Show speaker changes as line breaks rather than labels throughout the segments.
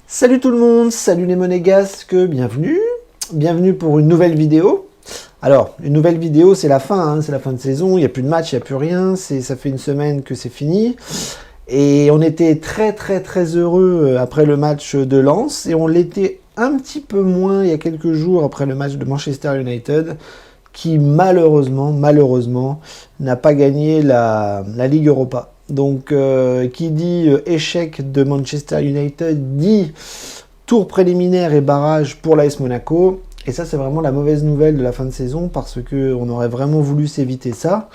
Salut tout le monde, salut les monégasques, bienvenue pour une nouvelle vidéo. Alors, une nouvelle vidéo, c'est la fin, c'est la fin de saison, il n'y a plus de match, il n'y a plus rien, ça fait une semaine que c'est fini. Et on était très heureux après le match de Lens, et on l'était un petit peu moins il y a quelques jours après le match de Manchester United, qui malheureusement, n'a pas gagné la Ligue Europa. Donc, qui dit échec de Manchester United, dit tour préliminaire et barrage pour l'AS Monaco. Et ça, c'est vraiment la mauvaise nouvelle de la fin de saison, parce qu'on aurait vraiment voulu s'éviter ça.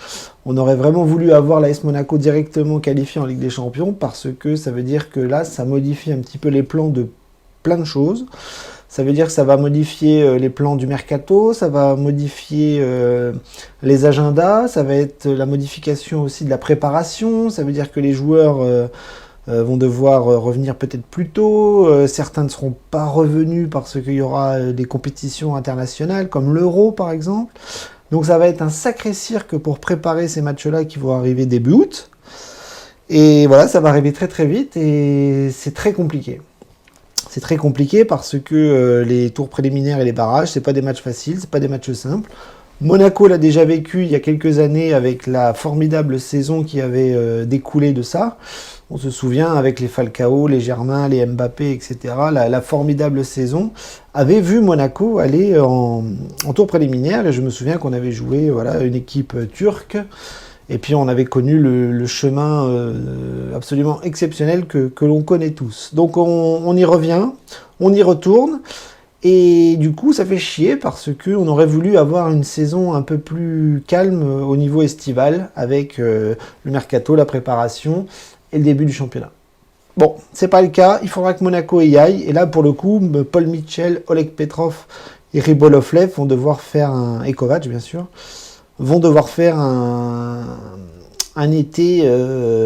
On aurait vraiment voulu avoir l'AS Monaco directement qualifié en Ligue des Champions, parce que ça veut dire que là, ça modifie un petit peu les plans de plein de choses. Ça veut dire que ça va modifier les plans du mercato, ça va modifier les agendas, ça va être la modification aussi de la préparation, ça veut dire que les joueurs vont devoir revenir peut-être plus tôt, certains ne seront pas revenus parce qu'il y aura des compétitions internationales comme l'Euro par exemple. Donc ça va être un sacré cirque pour préparer ces matchs-là qui vont arriver début août. Et voilà, ça va arriver très vite et c'est très compliqué. C'est très compliqué parce que les tours préliminaires et les barrages, c'est pas des matchs faciles, c'est pas des matchs simples. Monaco l'a déjà vécu il y a quelques années avec la formidable saison qui avait découlé de ça. On se souvient avec les Falcao, les Germain, les Mbappé, etc. La formidable saison avait vu Monaco aller en tour préliminaire et je me souviens qu'on avait joué une équipe turque. Et puis on avait connu le chemin absolument exceptionnel que l'on connaît tous. Donc on y revient, on y retourne, et du coup ça fait chier parce qu'on aurait voulu avoir une saison un peu plus calme au niveau estival, avec le mercato, la préparation et le début du championnat. Bon, c'est pas le cas, il faudra que Monaco y aille, et là pour le coup, Paul Mitchell, Oleg Petrov et Rybolovlev vont devoir faire et Kovac bien sûr, vont devoir faire un été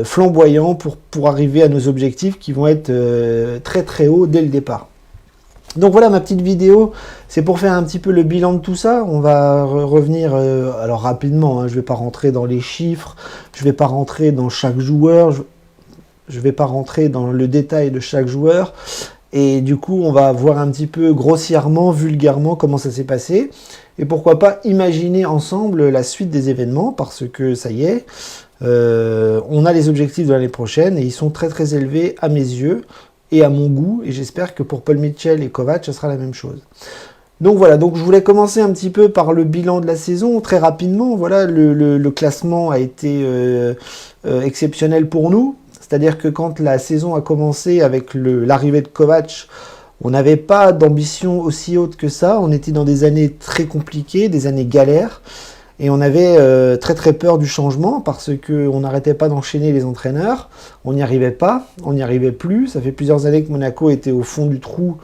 flamboyant pour arriver à nos objectifs qui vont être très hauts dès le départ. Donc voilà ma petite vidéo, c'est pour faire un petit peu le bilan de tout ça. On va revenir alors rapidement, je ne vais pas rentrer dans les chiffres, je ne vais pas rentrer dans chaque joueur, je ne vais pas rentrer dans le détail de chaque joueur. Et du coup, on va voir un petit peu grossièrement, vulgairement, comment ça s'est passé. Et pourquoi pas imaginer ensemble la suite des événements, parce que ça y est, on a les objectifs de l'année prochaine et ils sont très élevés à mes yeux et à mon goût. Et j'espère que pour Paul Mitchell et Kovac, ça sera la même chose. Donc voilà, donc je voulais commencer un petit peu par le bilan de la saison, très rapidement. Voilà, le classement a été exceptionnel pour nous. C'est-à-dire que quand la saison a commencé avec l'arrivée de Kovac, on n'avait pas d'ambition aussi haute que ça. On était dans des années très compliquées, des années galères. Et on avait très peur du changement parce qu'on n'arrêtait pas d'enchaîner les entraîneurs. On n'y arrivait pas, on n'y arrivait plus. Ça fait plusieurs années que Monaco était au fond du trou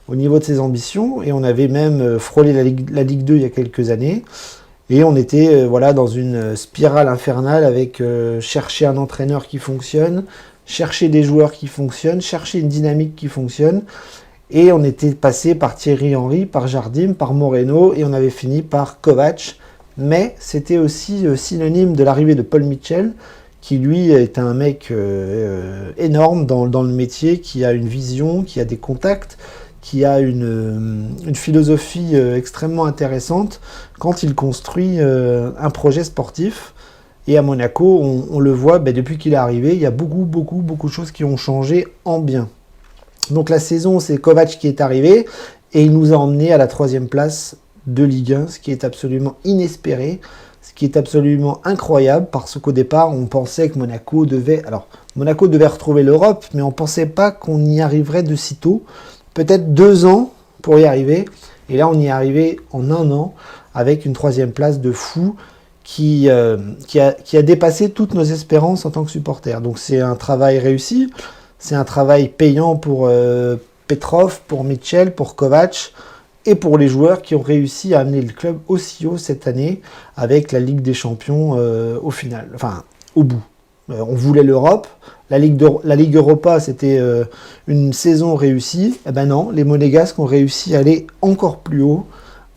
au niveau de ses ambitions. Et on avait même frôlé la Ligue 2 il y a quelques années. Et on était dans une spirale infernale avec chercher un entraîneur qui fonctionne, chercher des joueurs qui fonctionnent, chercher une dynamique qui fonctionne. Et on était passé par Thierry Henry, par Jardim, par Moreno, et on avait fini par Kovac. Mais c'était aussi synonyme de l'arrivée de Paul Mitchell, qui lui est un mec énorme dans le métier, qui a une vision, qui a des contacts, qui a une philosophie extrêmement intéressante quand il construit un projet sportif. Et à Monaco, on le voit, depuis qu'il est arrivé, il y a beaucoup de choses qui ont changé en bien. Donc la saison, c'est Kovac qui est arrivé, et il nous a emmenés à la 3e place de Ligue 1, ce qui est absolument inespéré, ce qui est absolument incroyable, parce qu'au départ, on pensait que Monaco devait retrouver l'Europe, mais on ne pensait pas qu'on y arriverait de sitôt. Peut-être 2 ans pour y arriver. Et là, on y est arrivé en 1 an avec une 3e place de fou qui a dépassé toutes nos espérances en tant que supporters. Donc c'est un travail réussi, c'est un travail payant pour Petrov, pour Mitchell, pour Kovac et pour les joueurs qui ont réussi à amener le club aussi haut cette année avec la Ligue des Champions au bout. On voulait l'Europe. La Ligue Europa, c'était une saison réussie. Eh ben non, les Monégasques ont réussi à aller encore plus haut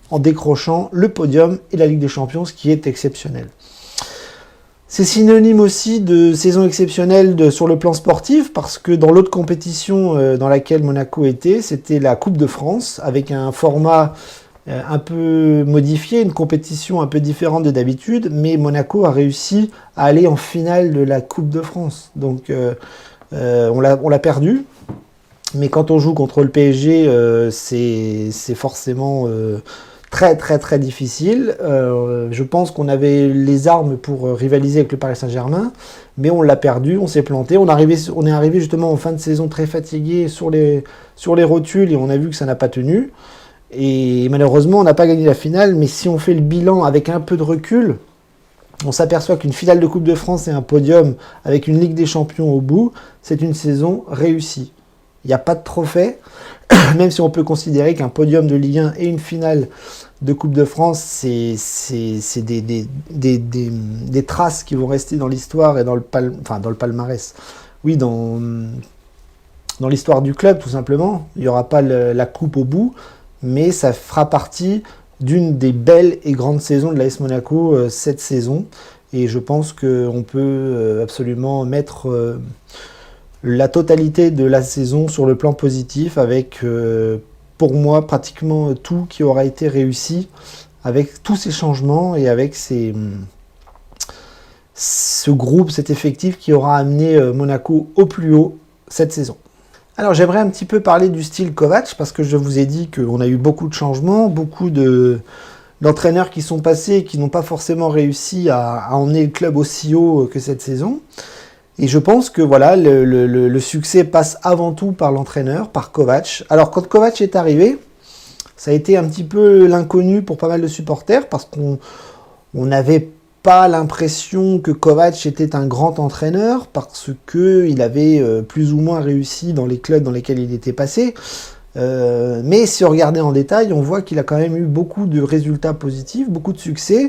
en décrochant le podium et la Ligue des Champions, ce qui est exceptionnel. C'est synonyme aussi de saison exceptionnelle sur le plan sportif, parce que dans l'autre compétition dans laquelle Monaco était, c'était la Coupe de France, avec un format un peu modifié, une compétition un peu différente de d'habitude, mais Monaco a réussi à aller en finale de la Coupe de France. Donc on l'a perdu, mais quand on joue contre le PSG, c'est forcément très très très difficile. Je pense qu'on avait les armes pour rivaliser avec le Paris Saint-Germain, mais on l'a perdu, on s'est planté. On est arrivé justement en fin de saison très fatigué sur les rotules et on a vu que ça n'a pas tenu. Et malheureusement, on n'a pas gagné la finale, mais si on fait le bilan avec un peu de recul, on s'aperçoit qu'une finale de Coupe de France et un podium avec une Ligue des Champions au bout, c'est une saison réussie. Il n'y a pas de trophée, même si on peut considérer qu'un podium de Ligue 1 et une finale de Coupe de France, c'est des traces qui vont rester dans l'histoire et dans le palmarès. Oui, dans l'histoire du club, tout simplement. Il n'y aura pas la coupe au bout, mais ça fera partie d'une des belles et grandes saisons de l'AS Monaco cette saison. Et je pense qu'on peut absolument mettre la totalité de la saison sur le plan positif, avec pour moi pratiquement tout qui aura été réussi, avec tous ces changements et avec ce groupe, cet effectif qui aura amené Monaco au plus haut cette saison. Alors j'aimerais un petit peu parler du style Kovac, parce que je vous ai dit qu'on a eu beaucoup de changements, beaucoup d'entraîneurs qui sont passés et qui n'ont pas forcément réussi à emmener le club aussi haut que cette saison. Et je pense que voilà, le succès passe avant tout par l'entraîneur, par Kovac. Alors quand Kovac est arrivé, ça a été un petit peu l'inconnu pour pas mal de supporters, parce qu'on n'avait pas l'impression que Kovac était un grand entraîneur, parce qu'il avait plus ou moins réussi dans les clubs dans lesquels il était passé. Mais si on regardait en détail, on voit qu'il a quand même eu beaucoup de résultats positifs, beaucoup de succès,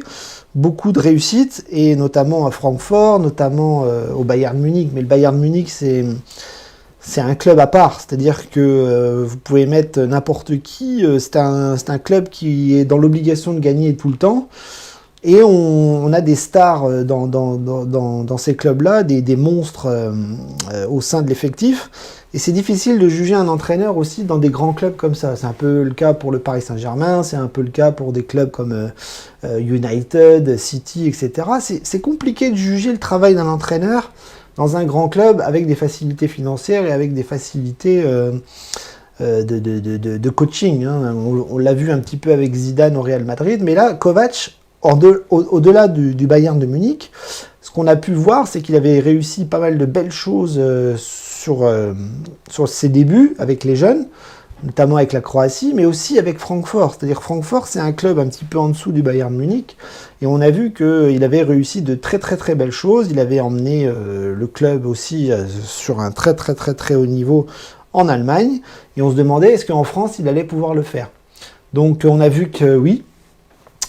beaucoup de réussites, et notamment à Francfort, notamment au Bayern Munich. Mais le Bayern Munich, c'est un club à part, c'est-à-dire que vous pouvez mettre n'importe qui, c'est un club qui est dans l'obligation de gagner tout le temps. Et on a des stars dans ces clubs-là, des monstres au sein de l'effectif. Et c'est difficile de juger un entraîneur aussi dans des grands clubs comme ça. C'est un peu le cas pour le Paris Saint-Germain, c'est un peu le cas pour des clubs comme United, City, etc. C'est compliqué de juger le travail d'un entraîneur dans un grand club avec des facilités financières et avec des facilités de coaching. Hein. On l'a vu un petit peu avec Zidane au Real Madrid, mais là, Kovac, au-delà du Bayern de Munich, ce qu'on a pu voir, c'est qu'il avait réussi pas mal de belles choses sur ses débuts avec les jeunes, notamment avec la Croatie, mais aussi avec Francfort. C'est-à-dire Francfort, c'est un club un petit peu en dessous du Bayern de Munich, et on a vu qu'il avait réussi de très très très belles choses. Il avait emmené le club aussi sur un très très très très haut niveau en Allemagne, et on se demandait est-ce qu'en France il allait pouvoir le faire. Donc on a vu que oui,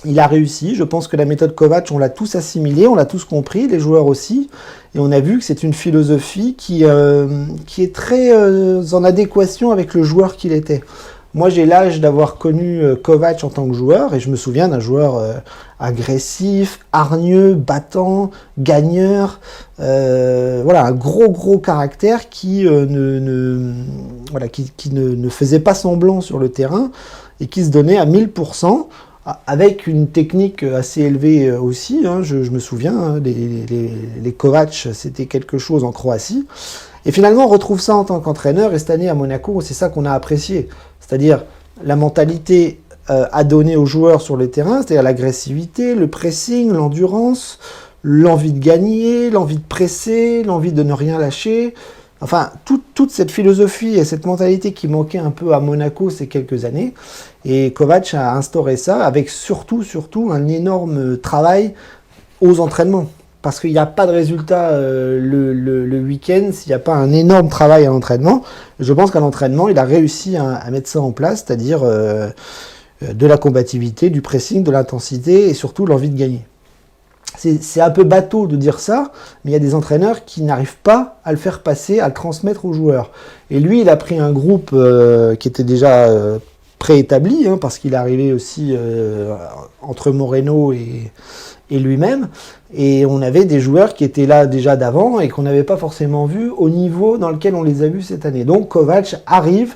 il a réussi. Je pense que la méthode Kovac, on l'a tous assimilée, on l'a tous compris, les joueurs aussi. Et on a vu que c'est une philosophie qui est très en adéquation avec le joueur qu'il était. Moi, j'ai l'âge d'avoir connu Kovac en tant que joueur, et je me souviens d'un joueur agressif, hargneux, battant, gagneur. Voilà, un gros caractère qui ne faisait pas semblant sur le terrain et qui se donnait à 1000%. Avec une technique assez élevée aussi, hein, je me souviens, hein, les Kovac, c'était quelque chose en Croatie. Et finalement, on retrouve ça en tant qu'entraîneur, et cette année à Monaco, c'est ça qu'on a apprécié. C'est-à-dire la mentalité à donner aux joueurs sur le terrain, c'est-à-dire l'agressivité, le pressing, l'endurance, l'envie de gagner, l'envie de presser, l'envie de ne rien lâcher. Enfin, toute cette philosophie et cette mentalité qui manquait un peu à Monaco ces quelques années. Et Kovac a instauré ça avec surtout un énorme travail aux entraînements. Parce qu'il n'y a pas de résultat le week-end s'il n'y a pas un énorme travail à l'entraînement. Je pense qu'à l'entraînement, il a réussi à mettre ça en place, c'est-à-dire de la combativité, du pressing, de l'intensité et surtout l'envie de gagner. C'est un peu bateau de dire ça, mais il y a des entraîneurs qui n'arrivent pas à le faire passer, à le transmettre aux joueurs. Et lui, il a pris un groupe qui était déjà préétabli, hein, parce qu'il est arrivé aussi entre Moreno et lui-même. Et on avait des joueurs qui étaient là déjà d'avant et qu'on n'avait pas forcément vu au niveau dans lequel on les a vus cette année. Donc Kovač arrive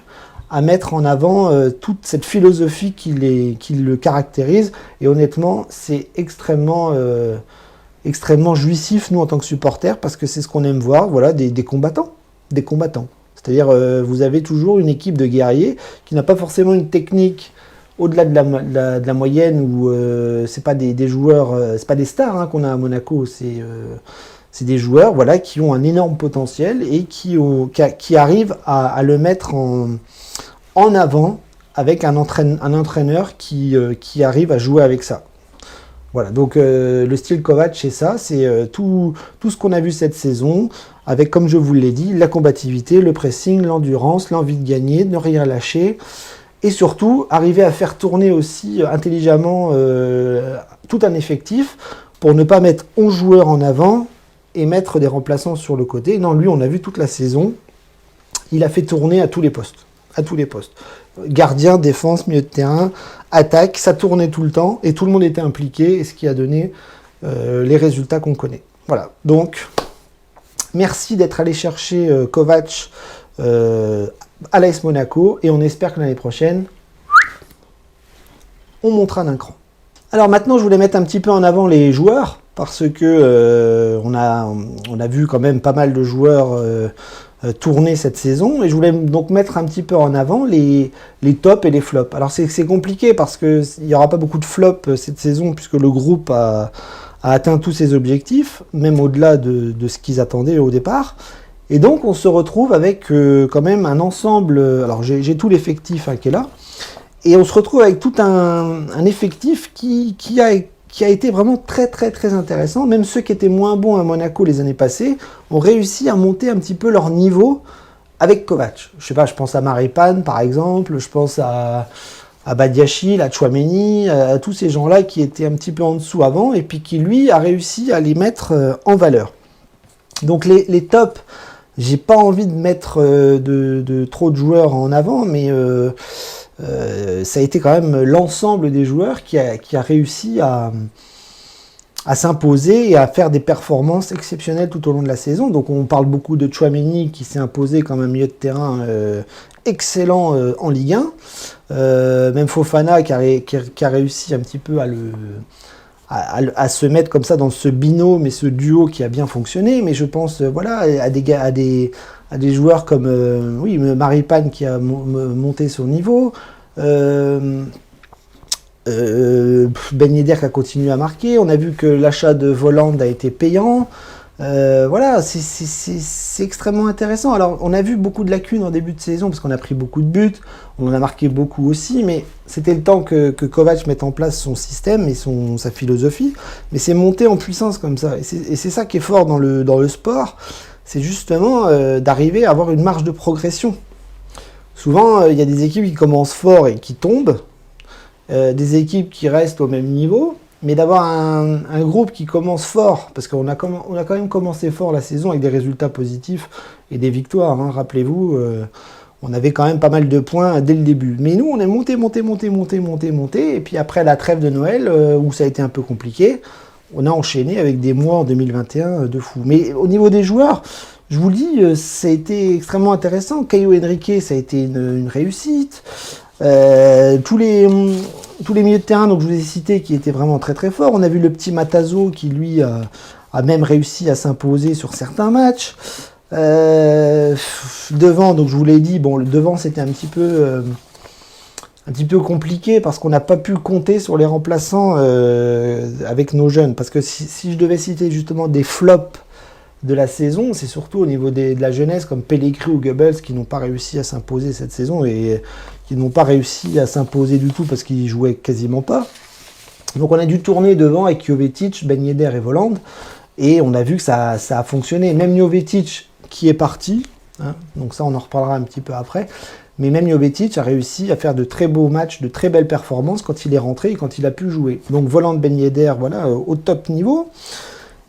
à mettre en avant toute cette philosophie qui le caractérise. Et honnêtement, c'est extrêmement jouissif, nous, en tant que supporters, parce que c'est ce qu'on aime voir, voilà, des combattants. Des combattants. C'est-à-dire, vous avez toujours une équipe de guerriers qui n'a pas forcément une technique au-delà de la moyenne, où c'est pas des joueurs, c'est pas des stars hein, qu'on a à Monaco, c'est des joueurs, voilà, qui ont un énorme potentiel et qui arrivent à le mettre en avant avec un entraîneur qui arrive à jouer avec ça. Voilà, donc le style Kovač, c'est ça, c'est tout ce qu'on a vu cette saison, avec, comme je vous l'ai dit, la combativité, le pressing, l'endurance, l'envie de gagner, de ne rien lâcher, et surtout arriver à faire tourner aussi intelligemment tout un effectif pour ne pas mettre 11 joueurs en avant et mettre des remplaçants sur le côté. Non, lui, on a vu toute la saison, il a fait tourner à tous les postes. Gardien, défense, milieu de terrain, attaque, ça tournait tout le temps et tout le monde était impliqué, et ce qui a donné les résultats qu'on connaît. Voilà, donc merci d'être allé chercher Kovač à l'AS Monaco, et on espère que l'année prochaine, on montera d'un cran. Alors maintenant, je voulais mettre un petit peu en avant les joueurs, parce que on a vu quand même pas mal de joueurs tourner cette saison, et je voulais donc mettre un petit peu en avant les tops et les flops. Alors c'est compliqué parce qu'il n'y aura pas beaucoup de flops cette saison, puisque le groupe a atteint tous ses objectifs, même au-delà de ce qu'ils attendaient au départ. Et donc on se retrouve avec quand même un ensemble, alors j'ai tout l'effectif qui est là, et on se retrouve avec tout un effectif qui a été vraiment très très très intéressant. Même ceux qui étaient moins bons à Monaco les années passées ont réussi à monter un petit peu leur niveau avec Kovač. Je sais pas, je pense à Maripane par exemple, je pense à Badiachil, à Tchouaméni, à tous ces gens-là qui étaient un petit peu en dessous avant, et puis qui lui a réussi à les mettre en valeur. Donc les tops, j'ai pas envie de mettre de trop de joueurs en avant, mais ça a été quand même l'ensemble des joueurs qui a réussi à s'imposer et à faire des performances exceptionnelles tout au long de la saison. Donc on parle beaucoup de Tchouaméni qui s'est imposé comme un milieu de terrain excellent en Ligue 1. Même Fofana qui a réussi un petit peu à se mettre comme ça dans ce binôme et ce duo qui a bien fonctionné. Mais je pense voilà, à des joueurs comme Maripane qui a monté son niveau, Ben Yedder qui a continué à marquer. On a vu que l'achat de Volland a été payant. Voilà, c'est extrêmement intéressant. Alors, on a vu beaucoup de lacunes en début de saison parce qu'on a pris beaucoup de buts, on en a marqué beaucoup aussi, mais c'était le temps que Kovač mette en place son système et sa philosophie. Mais c'est monté en puissance comme ça. Et c'est ça qui est fort dans le sport, c'est justement d'arriver à avoir une marge de progression. Souvent, il y a des équipes qui commencent fort et qui tombent, des équipes qui restent au même niveau. Mais d'avoir un groupe qui commence fort, parce qu'on a quand même commencé fort la saison avec des résultats positifs et des victoires, hein, rappelez-vous, on avait quand même pas mal de points dès le début. Mais nous, on est monté, et puis après la trêve de Noël, où ça a été un peu compliqué, on a enchaîné avec des mois en 2021 de fou. Mais au niveau des joueurs, je vous le dis, ça a été extrêmement intéressant. Caio Henrique, ça a été une réussite. Tous les milieux de terrain, donc je vous ai cité, qui étaient vraiment très très forts. On a vu le petit Matazo qui lui a même réussi à s'imposer sur certains matchs. Devant, donc je vous l'ai dit, bon, le devant c'était un petit peu compliqué parce qu'on n'a pas pu compter sur les remplaçants avec nos jeunes. Parce que si je devais citer justement des flops de la saison, c'est surtout au niveau de la jeunesse comme Pellegrini ou Goebbels qui n'ont pas réussi à s'imposer cette saison et qui n'ont pas réussi à s'imposer du tout parce qu'ils jouaient quasiment pas. Donc on a dû tourner devant avec Jovetic, Ben Yedder et Volland, et on a vu que ça a fonctionné. Même Jovetic qui est parti, hein, donc ça on en reparlera un petit peu après, mais même Jovetic a réussi à faire de très beaux matchs, de très belles performances quand il est rentré et quand il a pu jouer. Donc Volland, Ben Yedder, voilà, au top niveau.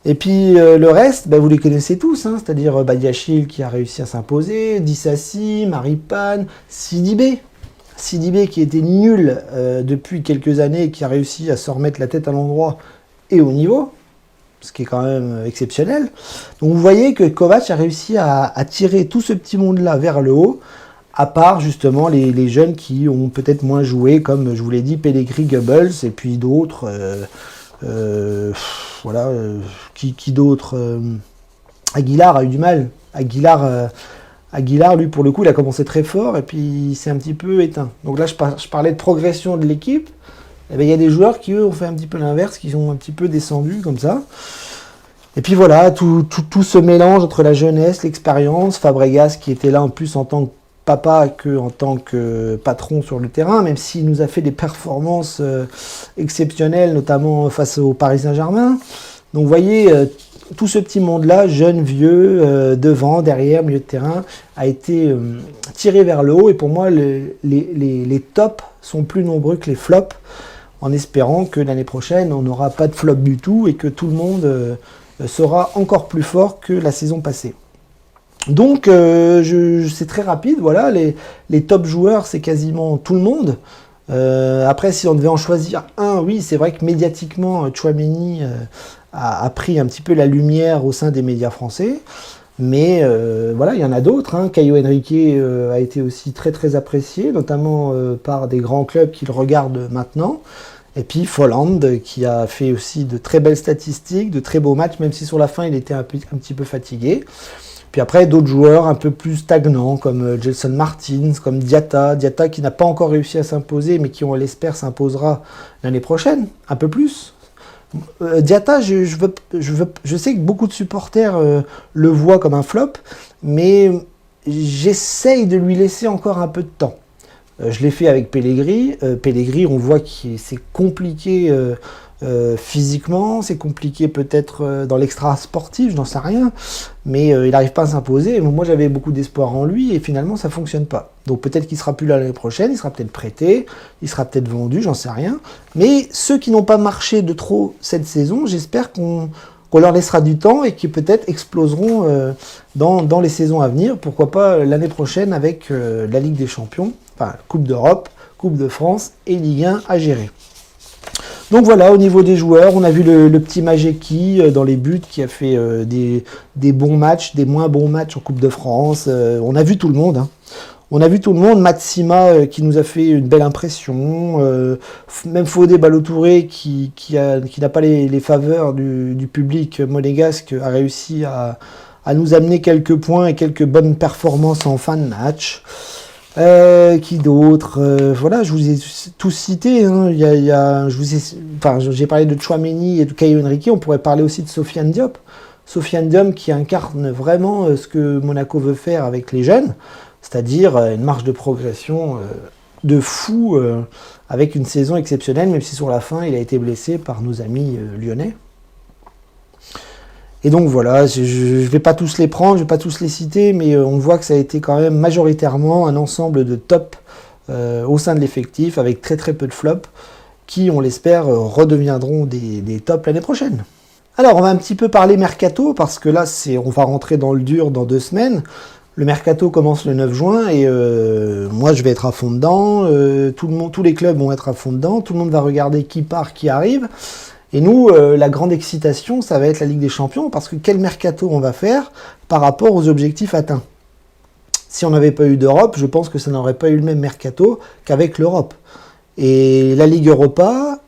Et puis le reste, vous les connaissez tous, hein, c'est-à-dire Badiachil qui a réussi à s'imposer, Dissassi, Maripane, Sidibé Sidibé qui était nul depuis quelques années, qui a réussi à se remettre la tête à l'endroit et au niveau, ce qui est quand même exceptionnel. Donc vous voyez que Kovac a réussi à tirer tout ce petit monde-là vers le haut, à part justement les jeunes qui ont peut-être moins joué, comme je vous l'ai dit, Pellegrini, Goebbels, et puis d'autres, voilà, qui d'autres, Aguilar a eu du mal. Aguilar, lui, pour le coup, il a commencé très fort, et puis il s'est un petit peu éteint. Donc là, je parlais de progression de l'équipe. Eh bien, il y a des joueurs qui, eux, ont fait un petit peu l'inverse, qui sont un petit peu descendus comme ça. Et puis voilà, tout ce mélange entre la jeunesse, l'expérience, Fabregas qui était là en plus en tant que papa que en tant que patron sur le terrain, même s'il nous a fait des performances exceptionnelles, notamment face au Paris Saint-Germain. Donc vous voyez, tout ce petit monde-là, jeune, vieux, devant, derrière, milieu de terrain, a été tiré vers le haut. Et pour moi, les tops sont plus nombreux que les flops, en espérant que l'année prochaine, on n'aura pas de flop du tout et que tout le monde sera encore plus fort que la saison passée. Donc, c'est très rapide, voilà, les top joueurs, c'est quasiment tout le monde. Après, si on devait en choisir un, oui, c'est vrai que médiatiquement, Tchouaméni a pris un petit peu la lumière au sein des médias français. Mais voilà, il y en a d'autres. Hein. Caio Henrique a été aussi très très apprécié, notamment par des grands clubs qui le regardent maintenant. Et puis Folland qui a fait aussi de très belles statistiques, de très beaux matchs, même si sur la fin il était un petit peu fatigué. Puis après d'autres joueurs un peu plus stagnants comme Gelson Martins, comme Diatta qui n'a pas encore réussi à s'imposer, mais qui on l'espère s'imposera l'année prochaine, un peu plus. Diatta, je sais que beaucoup de supporters le voient comme un flop, mais j'essaye de lui laisser encore un peu de temps. Je l'ai fait avec Pellegrini. Pellegrini, on voit que c'est compliqué physiquement, c'est compliqué peut-être dans l'extra sportif, je n'en sais rien, mais il n'arrive pas à s'imposer. Moi, j'avais beaucoup d'espoir en lui et finalement, ça ne fonctionne pas. Donc peut-être qu'il ne sera plus là l'année prochaine, il sera peut-être prêté, il sera peut-être vendu, j'en sais rien. Mais ceux qui n'ont pas marché de trop cette saison, j'espère qu'on leur laissera du temps et qui peut-être exploseront dans les saisons à venir. Pourquoi pas l'année prochaine avec la Ligue des Champions, enfin Coupe d'Europe, Coupe de France et Ligue 1 à gérer. Donc voilà, au niveau des joueurs, on a vu le petit Majeki dans les buts qui a fait des bons matchs, des moins bons matchs en Coupe de France. On a vu tout le monde. Hein. On a vu tout le monde. Matsima qui nous a fait une belle impression. Même Fodé Ballo-Touré qui n'a pas les faveurs du public monégasque a réussi à nous amener quelques points et quelques bonnes performances en fin de match. Qui d'autre voilà, je vous ai tous cités. Hein. J'ai parlé de Tchouaméni et de Caio Henrique. On pourrait parler aussi de Sofiane Diop. Sofiane Diop qui incarne vraiment ce que Monaco veut faire avec les jeunes, c'est-à-dire une marge de progression de fou avec une saison exceptionnelle, même si sur la fin il a été blessé par nos amis lyonnais. Et donc voilà, je ne vais pas tous les prendre, je ne vais pas tous les citer, mais on voit que ça a été quand même majoritairement un ensemble de top au sein de l'effectif, avec très très peu de flops, qui, on l'espère, redeviendront des tops l'année prochaine. Alors, on va un petit peu parler mercato, parce que là, on va rentrer dans le dur dans 2 semaines. Le mercato commence le 9 juin, et moi, je vais être à fond dedans, tous les clubs vont être à fond dedans, tout le monde va regarder qui part, qui arrive. Et nous, la grande excitation, ça va être la Ligue des Champions, parce que quel mercato on va faire par rapport aux objectifs atteints. Si on n'avait pas eu d'Europe, je pense que ça n'aurait pas eu le même mercato qu'avec l'Europe. Et la Ligue Europa,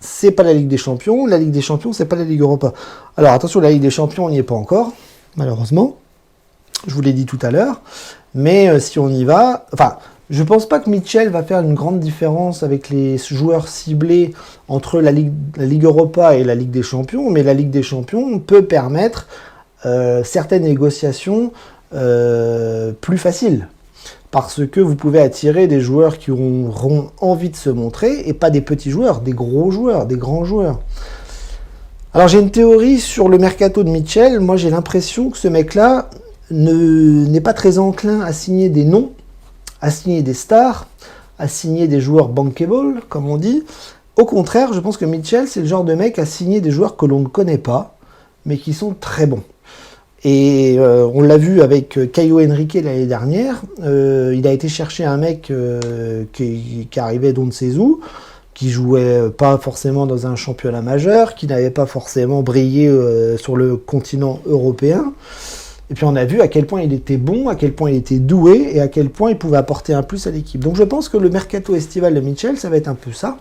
c'est pas la Ligue des Champions. La Ligue des Champions, c'est pas la Ligue Europa. Alors attention, la Ligue des Champions, on n'y est pas encore, malheureusement. Je vous l'ai dit tout à l'heure. Mais si on y va... Enfin, je pense pas que Mitchell va faire une grande différence avec les joueurs ciblés entre la Ligue Europa et la Ligue des Champions. Mais la Ligue des Champions peut permettre certaines négociations plus faciles. Parce que vous pouvez attirer des joueurs qui auront envie de se montrer, et pas des petits joueurs, des gros joueurs, des grands joueurs. Alors j'ai une théorie sur le mercato de Mitchell. Moi j'ai l'impression que ce mec-là n'est pas très enclin à signer des noms, à signer des stars, à signer des joueurs bankable, comme on dit. Au contraire, je pense que Mitchell, c'est le genre de mec à signer des joueurs que l'on ne connaît pas, mais qui sont très bons. Et on l'a vu avec Caio Henrique l'année dernière, il a été chercher un mec qui arrivait d'on ne sait où, qui jouait pas forcément dans un championnat majeur, qui n'avait pas forcément brillé sur le continent européen. Et puis on a vu à quel point il était bon, à quel point il était doué, et à quel point il pouvait apporter un plus à l'équipe. Donc je pense que le mercato estival de Mitchell, ça va être un peu ça.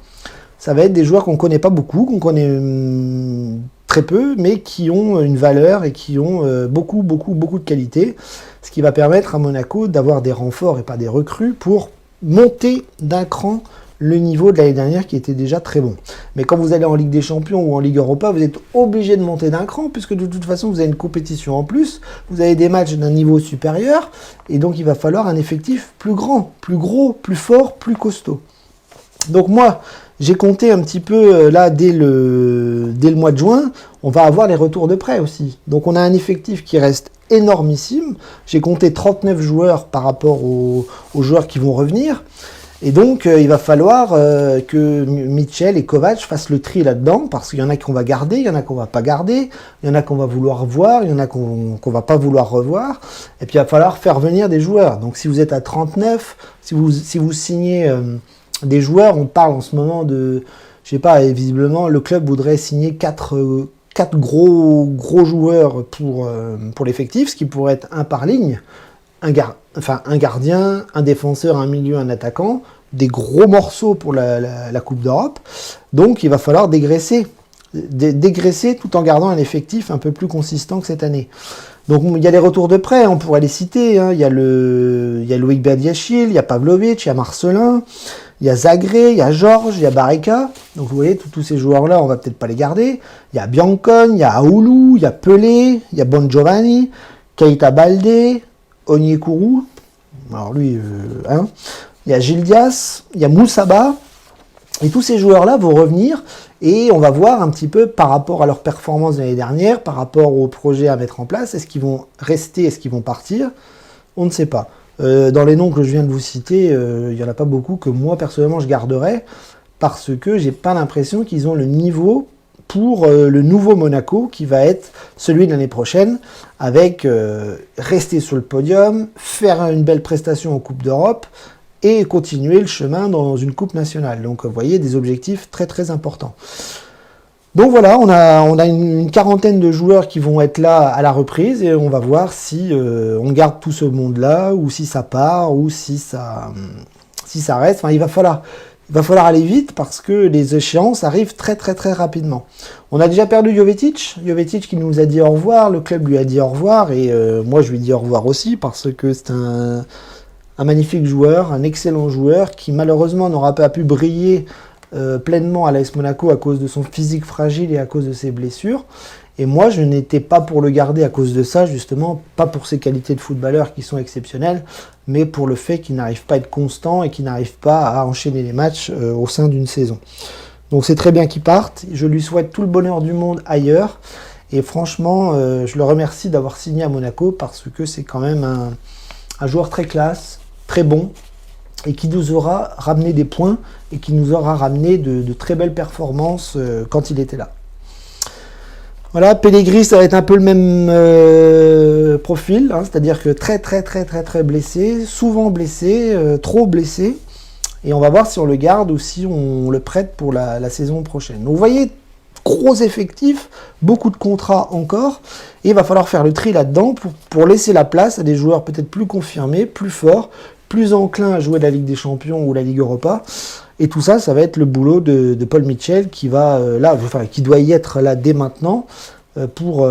Ça va être des joueurs qu'on ne connaît pas beaucoup, qu'on connaît très peu, mais qui ont une valeur et qui ont beaucoup de qualité. Ce qui va permettre à Monaco d'avoir des renforts et pas des recrues pour monter d'un cran le niveau de l'année dernière qui était déjà très bon. Mais quand vous allez en Ligue des Champions ou en Ligue Europa, vous êtes obligé de monter d'un cran, puisque de toute façon, vous avez une compétition en plus, vous avez des matchs d'un niveau supérieur, et donc il va falloir un effectif plus grand, plus gros, plus fort, plus costaud. Donc moi, j'ai compté un petit peu, là, dès le mois de juin, on va avoir les retours de prêt aussi. Donc on a un effectif qui reste énormissime. J'ai compté 39 joueurs par rapport aux joueurs qui vont revenir. Et donc, il va falloir que Mitchell et Kovac fassent le tri là-dedans, parce qu'il y en a qu'on va garder, il y en a qu'on va pas garder, il y en a qu'on va vouloir voir, il y en a qu'on va pas vouloir revoir. Et puis, il va falloir faire venir des joueurs. Donc, si vous êtes à 39, si vous signez des joueurs, on parle en ce moment de, je sais pas, et visiblement, le club voudrait signer 4 gros joueurs pour l'effectif, ce qui pourrait être un par ligne. Un gardien, un défenseur, un milieu, un attaquant, des gros morceaux pour la Coupe d'Europe. Donc il va falloir dégraisser tout en gardant un effectif un peu plus consistant que cette année. Donc il y a les retours de prêt, on pourrait les citer. Hein. Il y a Loïc Badiachil, il y a Pavlovic, il y a Marcelin, il y a Zagré, il y a Georges, il y a Barreca. Donc vous voyez, tous ces joueurs-là, on va peut-être pas les garder. Il y a Biancone, il y a Aoulou, il y a Pelé, il y a Bon Giovanni, Keita Baldé, Onyekuru, alors lui, il y a Gildias, il y a Moussaba, et tous ces joueurs-là vont revenir, et on va voir un petit peu par rapport à leur performance de l'année dernière, par rapport au projet à mettre en place, est-ce qu'ils vont rester, est-ce qu'ils vont partir, on ne sait pas. Dans les noms que je viens de vous citer, il n'y en a pas beaucoup que moi personnellement je garderais, parce que j'ai pas l'impression qu'ils ont le niveau pour le nouveau Monaco qui va être celui de l'année prochaine, avec rester sur le podium, faire une belle prestation en Coupe d'Europe et continuer le chemin dans une Coupe nationale. Donc vous voyez, des objectifs très très importants. Donc voilà, on a une quarantaine de joueurs qui vont être là à la reprise, et on va voir si on garde tout ce monde-là, ou si ça part, ou si ça reste. Enfin, il va falloir aller vite, parce que les échéances arrivent très très très rapidement. On a déjà perdu Jovetic qui nous a dit au revoir, le club lui a dit au revoir, et moi je lui dis au revoir aussi, parce que c'est un magnifique joueur, un excellent joueur, qui malheureusement n'aura pas pu briller pleinement à l'AS Monaco à cause de son physique fragile et à cause de ses blessures. Et moi, je n'étais pas pour le garder à cause de ça, justement, pas pour ses qualités de footballeur qui sont exceptionnelles, mais pour le fait qu'il n'arrive pas à être constant et qu'il n'arrive pas à enchaîner les matchs au sein d'une saison. Donc c'est très bien qu'il parte, je lui souhaite tout le bonheur du monde ailleurs, et franchement, je le remercie d'avoir signé à Monaco, parce que c'est quand même un joueur très classe, très bon, et qui nous aura ramené des points, et qui nous aura ramené de très belles performances quand il était là. Voilà, Pellegrini, ça va être un peu le même profil, hein, c'est-à-dire que très blessé, souvent blessé, trop blessé, et on va voir si on le garde ou si on le prête pour la saison prochaine. Donc vous voyez, gros effectifs, beaucoup de contrats encore, et il va falloir faire le tri là-dedans pour laisser la place à des joueurs peut-être plus confirmés, plus forts, plus enclins à jouer la Ligue des Champions ou la Ligue Europa. Et tout ça, ça va être le boulot de Paul Mitchell qui qui doit y être là dès maintenant pour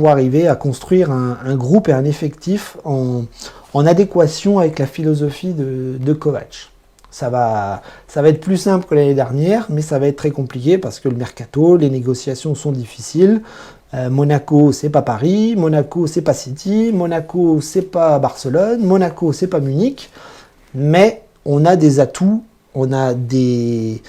arriver à construire un groupe et un effectif en adéquation avec la philosophie de Kovac. Ça va être plus simple que l'année dernière, mais ça va être très compliqué parce que le mercato, les négociations sont difficiles. Monaco, c'est pas Paris, Monaco, c'est pas City, Monaco, c'est pas Barcelone, Monaco, c'est pas Munich, mais on a des atouts, on a des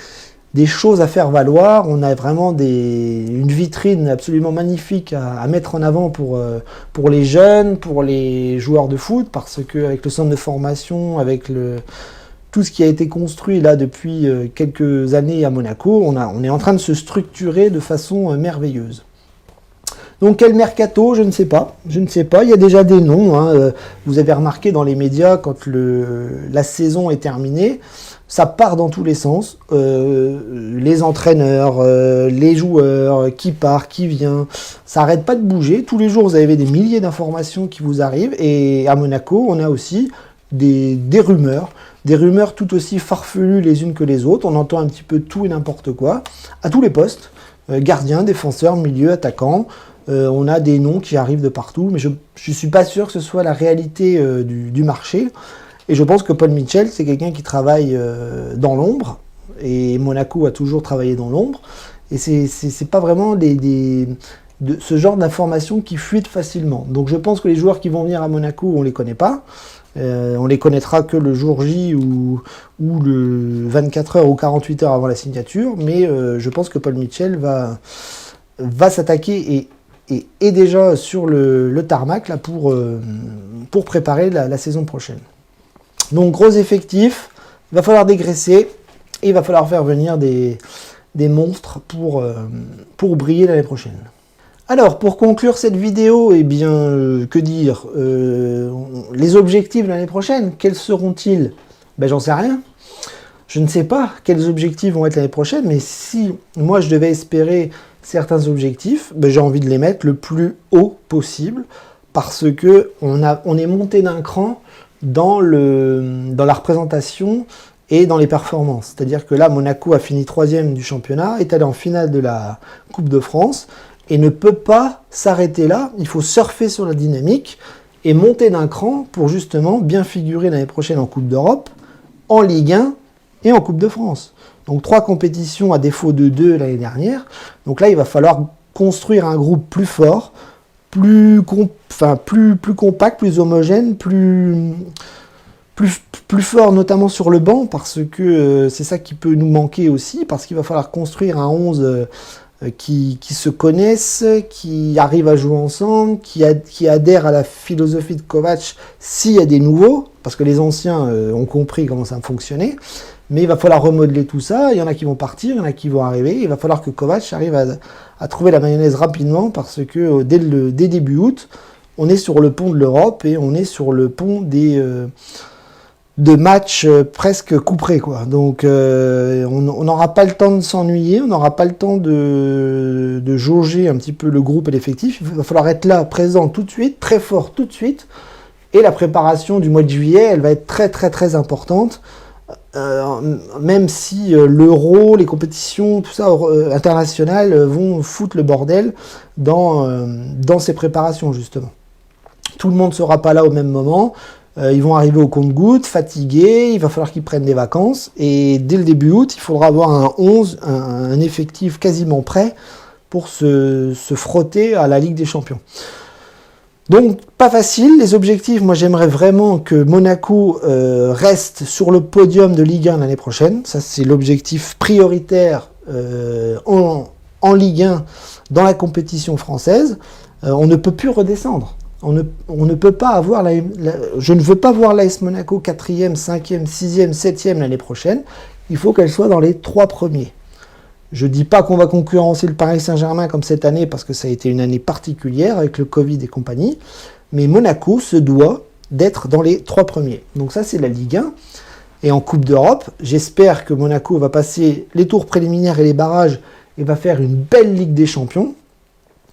choses à faire valoir, on a vraiment une vitrine absolument magnifique à mettre en avant pour les jeunes, pour les joueurs de foot, parce qu'avec le centre de formation, avec tout ce qui a été construit là depuis quelques années à Monaco, on est en train de se structurer de façon merveilleuse. Donc quel mercato, je ne sais pas. Je ne sais pas, il y a déjà des noms. Hein. Vous avez remarqué dans les médias, quand la saison est terminée, ça part dans tous les sens. Les entraîneurs, les joueurs, qui part, qui vient. Ça n'arrête pas de bouger. Tous les jours, vous avez des milliers d'informations qui vous arrivent. Et à Monaco, on a aussi des rumeurs. Des rumeurs tout aussi farfelues les unes que les autres. On entend un petit peu tout et n'importe quoi. À tous les postes. Gardien, défenseur, milieu, attaquant. On a des noms qui arrivent de partout, mais je ne suis pas sûr que ce soit la réalité du marché. Et je pense que Paul Mitchell, c'est quelqu'un qui travaille dans l'ombre, et Monaco a toujours travaillé dans l'ombre. Et c'est pas vraiment ce genre d'informations qui fuitent facilement. Donc je pense que les joueurs qui vont venir à Monaco, on les connaît pas. On les connaîtra que le jour J ou le 24 heures ou 48 heures avant la signature. Mais je pense que Paul Mitchell va s'attaquer et est déjà sur le tarmac là, pour préparer la saison prochaine. Donc gros effectif, il va falloir dégraisser et il va falloir faire venir des monstres pour briller l'année prochaine. Alors pour conclure cette vidéo, eh bien que dire, les objectifs de l'année prochaine, quels seront-ils? Ben j'en sais rien. Je ne sais pas quels objectifs vont être l'année prochaine, mais si moi je devais espérer certains objectifs, ben j'ai envie de les mettre le plus haut possible, parce que on est monté d'un cran dans la représentation et dans les performances. C'est-à-dire que là, Monaco a fini 3e du championnat, est allé en finale de la Coupe de France, et ne peut pas s'arrêter là. Il faut surfer sur la dynamique et monter d'un cran pour justement bien figurer l'année prochaine en Coupe d'Europe, en Ligue 1 et en Coupe de France. Donc 3 compétitions à défaut de 2 l'année dernière. Donc là, il va falloir construire un groupe plus fort, plus compact, plus homogène, plus fort notamment sur le banc, parce que c'est ça qui peut nous manquer aussi, parce qu'il va falloir construire un 11 qui se connaissent, qui arrivent à jouer ensemble, qui adhèrent à la philosophie de Kovac s'il y a des nouveaux, parce que les anciens ont compris comment ça fonctionnait. Mais il va falloir remodeler tout ça, il y en a qui vont partir, il y en a qui vont arriver, il va falloir que Kovac arrive à trouver la mayonnaise rapidement, parce que dès début août, on est sur le pont de l'Europe et on est sur le pont de matchs presque couperés, quoi. Donc on n'aura pas le temps de s'ennuyer, on n'aura pas le temps de jauger un petit peu le groupe et l'effectif. Il va falloir être là, présent tout de suite, très fort tout de suite, et la préparation du mois de juillet, elle va être très très très importante. Même si l'euro, les compétitions, tout ça internationales vont foutre le bordel dans ces préparations justement. Tout le monde ne sera pas là au même moment, ils vont arriver au compte-gouttes, fatigués, il va falloir qu'ils prennent des vacances, et dès le début août, il faudra avoir un 11, un effectif quasiment prêt pour se frotter à la Ligue des Champions. Donc, pas facile, les objectifs, moi j'aimerais vraiment que Monaco reste sur le podium de Ligue 1 l'année prochaine. Ça, c'est l'objectif prioritaire en Ligue 1 dans la compétition française. On ne peut plus redescendre. On ne peut pas avoir je ne veux pas voir l'AS Monaco 4e, 5e, 6e, 7e l'année prochaine. Il faut qu'elle soit dans les 3 premiers. Je ne dis pas qu'on va concurrencer le Paris Saint-Germain comme cette année, parce que ça a été une année particulière avec le Covid et compagnie, mais Monaco se doit d'être dans les 3 premiers. Donc ça, c'est la Ligue 1. Et en Coupe d'Europe, j'espère que Monaco va passer les tours préliminaires et les barrages et va faire une belle Ligue des Champions,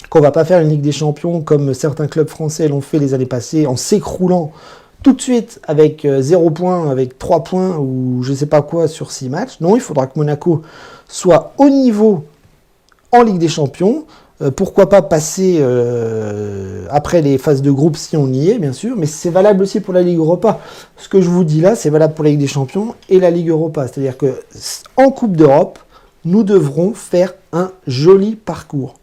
qu'on ne va pas faire une Ligue des Champions comme certains clubs français l'ont fait les années passées, en s'écroulant tout de suite avec 0 points, avec 3 points ou je ne sais pas quoi sur 6 matchs. Non, il faudra que Monaco soit au niveau en Ligue des Champions. Pourquoi pas passer après les phases de groupe si on y est, bien sûr. Mais c'est valable aussi pour la Ligue Europa. Ce que je vous dis là, c'est valable pour la Ligue des Champions et la Ligue Europa. C'est-à-dire qu'en Coupe d'Europe, nous devrons faire un joli parcours.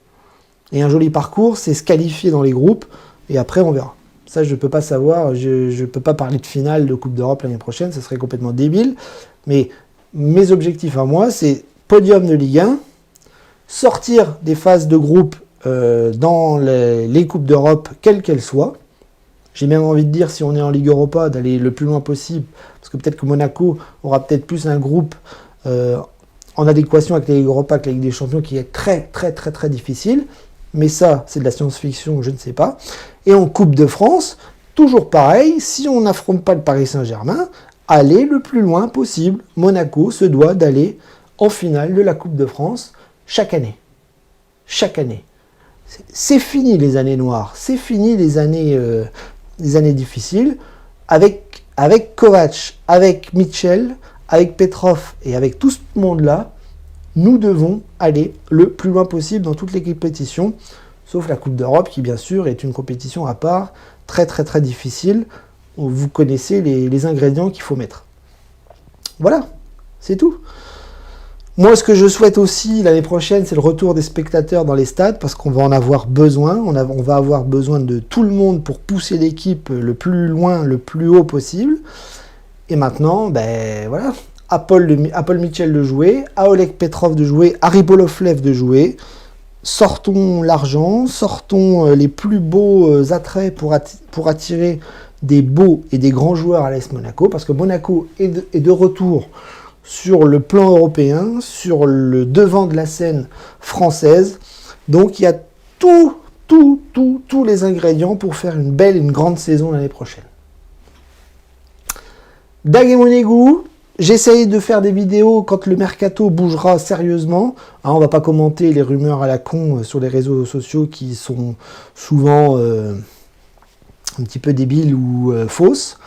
Et un joli parcours, c'est se qualifier dans les groupes. Et après, on verra. Ça, je ne peux pas savoir, je ne peux pas parler de finale de Coupe d'Europe l'année prochaine, ça serait complètement débile. Mais mes objectifs à moi, c'est podium de Ligue 1, sortir des phases de groupe dans les Coupes d'Europe, quelles qu'elles soient. J'ai même envie de dire, si on est en Ligue Europa, d'aller le plus loin possible, parce que peut-être que Monaco aura peut-être plus un groupe en adéquation avec la Ligue Europa que la Ligue des Champions, qui est très très très très difficile. mais ça, c'est de la science-fiction, je ne sais pas. Et en Coupe de France, toujours pareil, si on n'affronte pas le Paris Saint-Germain, aller le plus loin possible. Monaco se doit d'aller en finale de la Coupe de France chaque année. Chaque année. C'est fini les années noires, c'est fini les années difficiles. Avec Kovac, avec Mitchell, avec Petrov et avec tout ce monde-là, nous devons aller le plus loin possible dans toutes les compétitions, sauf la Coupe d'Europe qui, bien sûr, est une compétition à part, très très très difficile. Vous connaissez les ingrédients qu'il faut mettre. Voilà, c'est tout. Moi, ce que je souhaite aussi l'année prochaine, c'est le retour des spectateurs dans les stades, parce qu'on va en avoir besoin. On va avoir besoin de tout le monde pour pousser l'équipe le plus loin, le plus haut possible. Et maintenant, ben voilà, à Paul Mitchell de jouer, à Oleg Petrov de jouer, à Rybolovlev de jouer. Sortons l'argent, sortons les plus beaux attraits pour attirer des beaux et des grands joueurs à l'AS Monaco, parce que Monaco est de retour sur le plan européen, sur le devant de la scène française. Donc il y a tous les ingrédients pour faire une belle et une grande saison l'année prochaine. Dagemonegu, j'essaye de faire des vidéos quand le mercato bougera sérieusement. On va pas commenter les rumeurs à la con sur les réseaux sociaux qui sont souvent un petit peu débiles ou fausses.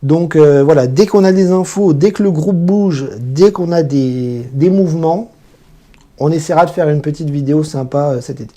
Donc voilà, dès qu'on a des infos, dès que le groupe bouge, dès qu'on a des mouvements, on essaiera de faire une petite vidéo sympa cet été.